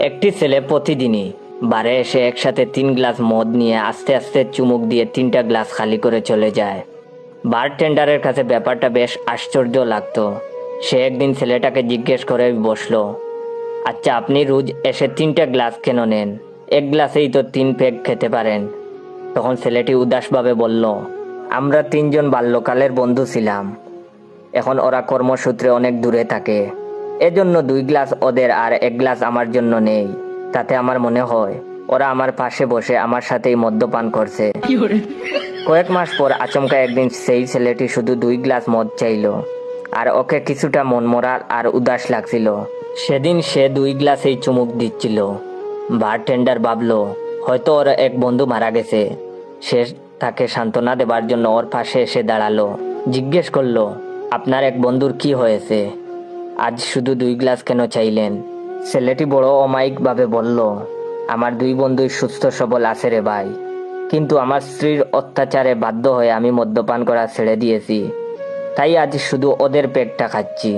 একটি ছেলে প্রতিদিনই বারে এসে একসাথে 3 গ্লাস মদ নিয়ে আস্তে আস্তে চুমুক দিয়ে 3টা গ্লাস খালি করে চলে যায়। বারটেন্ডারের কাছে ব্যাপারটা বেশ আশ্চর্য লাগতো। সে একদিন ছেলেটাকে জিজ্ঞেস করে বসলো, আচ্ছা আপনি রোজ এসে 3টা গ্লাস কেন নেন? এক গ্লাসেই তো 3 পেগ খেতে পারেন। তখন ছেলেটি উদাসভাবে বলল, আমরা 3জন বাল্যকালের বন্ধু ছিলাম। এখন ওরা কর্মসূত্রে অনেক দূরে থাকে, এজন্য 2 গ্লাস ওদের আর 1 গ্লাস আমার জন্য নেই। তাতে আমার মনে হয় ওরা আমার পাশে বসে আমার সাথেই মদ্যপান করছে। কয়েক মাস পর আচমকা একদিন সেই ছেলেটি শুধু 2 গ্লাস মদ চাইলো, আর ওকে কিছুটা মনমরা আর উদাস লাগছিল। সেদিন সে 2 গ্লাসেই চুমুক দিচ্ছিল। বারটেন্ডার ভাবলো হয়তো ওর এক বন্ধু মারা গেছে। সে তাকে সান্ত্বনা দেবার জন্য ওর পাশে এসে দাঁড়ালো, জিজ্ঞেস করলো, আপনার এক বন্ধুর কি হয়েছে? আজ শুধু 2 গ্লাস কেন চাইলেন? ছেলেটি বড় অমায়িক ভাবে বলল, আমার 2 বন্ধুই সুস্থ সবল আছে রে ভাই, কিন্তু আমার স্ত্রীর অত্যাচারে বাধ্য হয়ে আমি মদ্যপান করা ছেড়ে দিয়েছি। তাই আজ শুধু ওদের পেটটা খাচ্ছি।